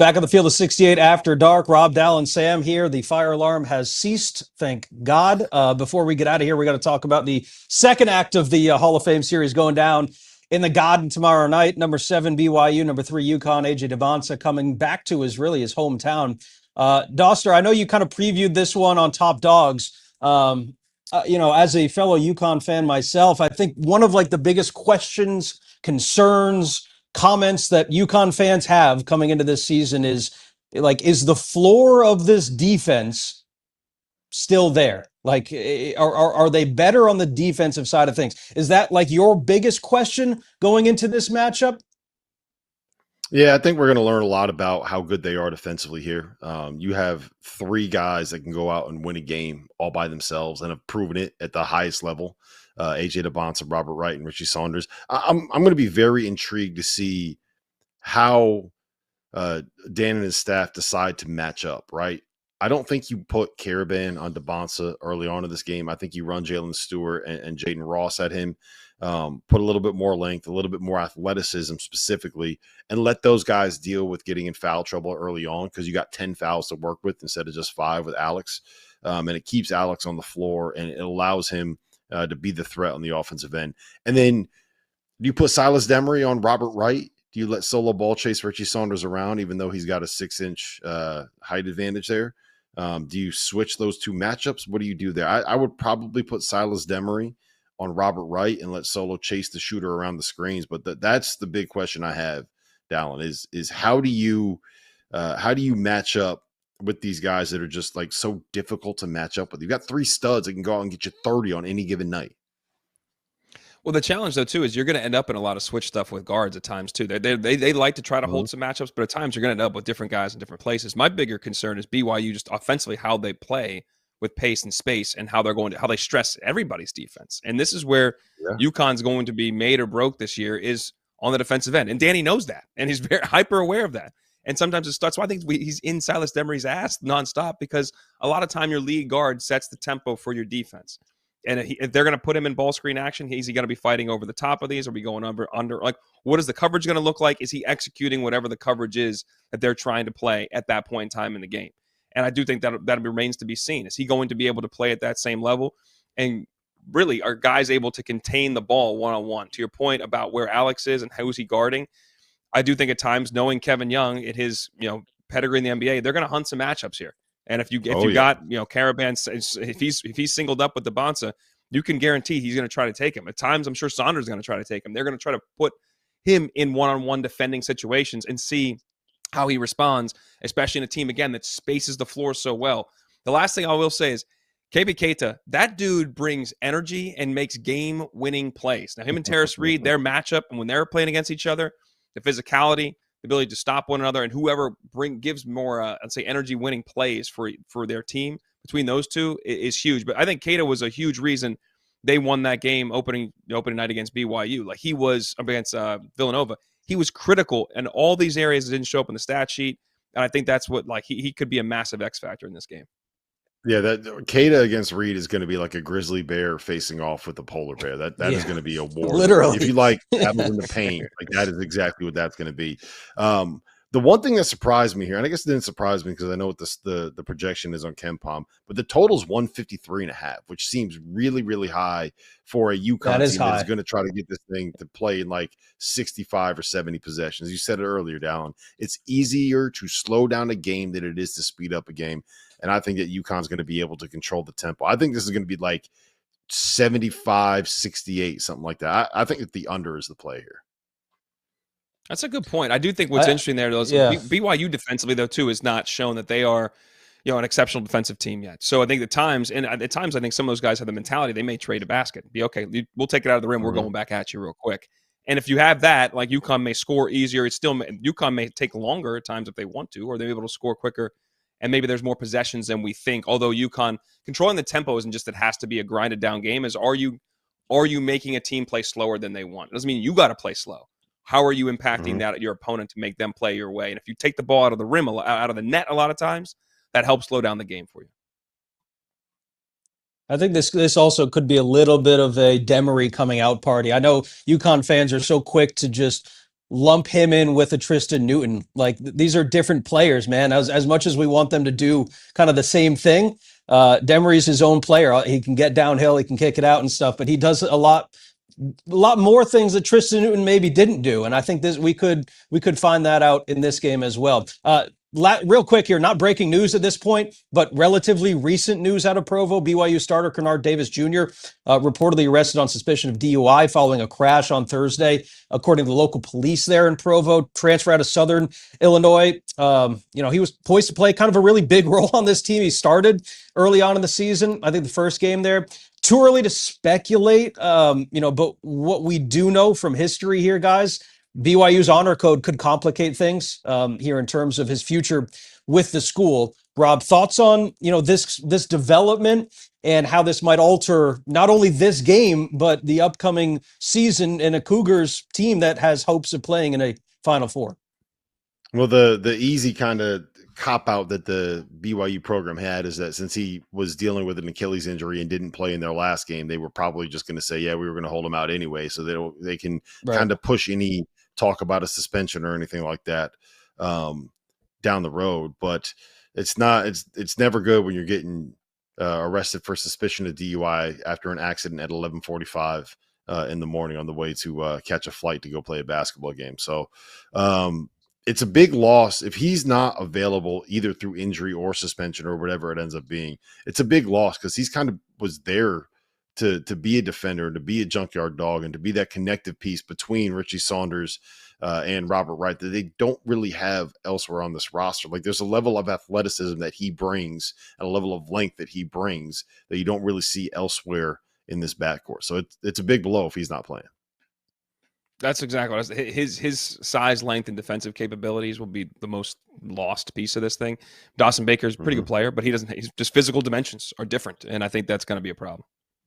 Back on the field of 68 after dark. Rob, Dal, and Sam here. The fire alarm has ceased, thank God. Before we get out of here, we got to talk about the second act of the Hall of Fame series going down in the Garden tomorrow night. Number 7 BYU, number 3 UConn. AJ Devonsa coming back to his hometown. Doster, I know you kind of previewed this one on Top Dogs. As a fellow UConn fan myself, I think one of the biggest questions, concerns, comments that UConn fans have coming into this season is the floor of this defense still there? Are they better on the defensive side of things? Is that your biggest question going into this matchup? Yeah, I think we're going to learn a lot about how good they are defensively here. You have 3 guys that can go out and win a game all by themselves and have proven it at the highest level. AJ Devonsa, Robert Wright, and Richie Saunders. I'm going to be very intrigued to see how Dan and his staff decide to match up, right? I don't think you put Caravan on Devonsa early on in this game. I think you run Jalen Stewart and Jaden Ross at him, put a little bit more length, a little bit more athleticism specifically, and let those guys deal with getting in foul trouble early on because you got 10 fouls to work with instead of just 5 with Alex. And it keeps Alex on the floor, and it allows him to be the threat on the offensive end. And then do you put Silas Demery on Robert Wright? Do you let solo ball chase Richie Saunders around, even though he's got a 6-inch height advantage there? Do you switch those 2 matchups? What do you do there? I would probably put Silas Demery on Robert Wright and let Solo chase the shooter around the screens. But that's the big question I have, Dallin, is how do you match up with these guys that are just so difficult to match up with? You've got 3 studs that can go out and get you 30 on any given night. Well, the challenge though too is you're going to end up in a lot of switch stuff with guards at times too. They like to try to hold some matchups, but at times you're going to end up with different guys in different places. My bigger concern is BYU just offensively how they play with pace and space and how they stress everybody's defense. And this is where UConn's going to be made or broke this year is on the defensive end, and Danny knows that, and he's very hyper aware of that. And sometimes it starts. So I think he's in Silas Demery's ass nonstop because a lot of time your lead guard sets the tempo for your defense. And if they're going to put him in ball screen action, is he going to be fighting over the top of these? Are we going under? What is the coverage going to look like? Is he executing whatever the coverage is that they're trying to play at that point in time in the game? And I do think that remains to be seen. Is he going to be able to play at that same level? And really, are guys able to contain the ball one-on-one? To your point about where Alex is and who's he guarding, I do think at times, knowing Kevin Young at his pedigree in the NBA, they're going to hunt some matchups here. And if you got Caravan, if he's singled up with Devonsa, you can guarantee he's going to try to take him. At times, I'm sure Saunders is going to try to take him. They're going to try to put him in one-on-one defending situations and see how he responds, especially in a team again that spaces the floor so well. The last thing I will say is KB Keita, that dude brings energy and makes game-winning plays. Now, him and Terrace Reed, their matchup, and when they're playing against each other, the physicality, the ability to stop one another, and whoever gives more, I'd say, energy-winning plays for their team between those two is huge. But I think Keita was a huge reason they won that game opening night against BYU. Like he was against Villanova. He was critical in all these areas that didn't show up in the stat sheet. And I think that's what he could be a massive X factor in this game. Yeah, that Keita against Reed is going to be like a grizzly bear facing off with a polar bear. That is going to be a war. Literally. If you like battles in the paint, that is exactly what that's going to be. The one thing that surprised me here, and I guess it didn't surprise me because I know what the projection is on KenPom, but the total is 153.5, which seems really, really high for a UConn team that is going to try to get this thing to play in like 65 or 70 possessions. You said it earlier, Dallin. It's easier to slow down a game than it is to speed up a game. And I think that UConn's going to be able to control the tempo. I think this is going to be like 75-68, something like that. I think that the under is the play here. That's a good point. I do think what's interesting there, though, is BYU defensively, though, too, is not shown that they are, an exceptional defensive team yet. So I think at times I think some of those guys have the mentality they may trade a basket. Be okay, we'll take it out of the rim. We're going back at you real quick. And if you have that, like UConn may score easier. UConn may take longer at times if they want to, or they're able to score quicker. And maybe there's more possessions than we think. Although UConn controlling the tempo isn't just it has to be a grinded down game. Are you making a team play slower than they want? It doesn't mean you got to play slow. How are you impacting that your opponent to make them play your way? And if you take the ball out of the rim, out of the net, a lot of times that helps slow down the game for you. I think this also could be a little bit of a Demery coming out party. I know UConn fans are so quick to just lump him in with a Tristan Newton. Like these are different players, man. As much as we want them to do kind of the same thing, Demery's his own player. He can get downhill, he can kick it out and stuff, but he does a lot more things that Tristan Newton maybe didn't do. And I think we could find that out in this game as well. Real quick here, not breaking news at this point, but relatively recent news out of Provo. BYU starter Kennard Davis Jr. Reportedly arrested on suspicion of DUI following a crash on Thursday, according to the local police there in Provo. Transfer out of Southern Illinois. He was poised to play kind of a really big role on this team. He started early on in the season. I think the first game there. Too early to speculate, but what we do know from history here, guys, BYU's honor code could complicate things here in terms of his future with the school. Rob, thoughts on this development and how this might alter not only this game but the upcoming season in a Cougars team that has hopes of playing in a Final Four? Well, the easy kind of cop out that the BYU program had is that since he was dealing with an Achilles injury and didn't play in their last game, they were probably just going to say, yeah, we were going to hold him out anyway, so they can kind of push any talk about a suspension or anything like that down the road. But it's never good when you're getting arrested for suspicion of DUI after an accident at 11:45 in the morning on the way to catch a flight to go play a basketball game. So it's a big loss if he's not available either through injury or suspension or whatever it ends up being. It's a big loss because he's kind of was there to be a defender, to be a junkyard dog, and to be that connective piece between Richie Saunders and Robert Wright that they don't really have elsewhere on this roster. Like there's a level of athleticism that he brings and a level of length that he brings that you don't really see elsewhere in this backcourt. So it's a big blow if he's not playing. That's exactly what I was, his size, length, and defensive capabilities will be the most lost piece of this thing. Dawson Baker's a pretty good player, but he's just physical dimensions are different, and I think that's going to be a problem.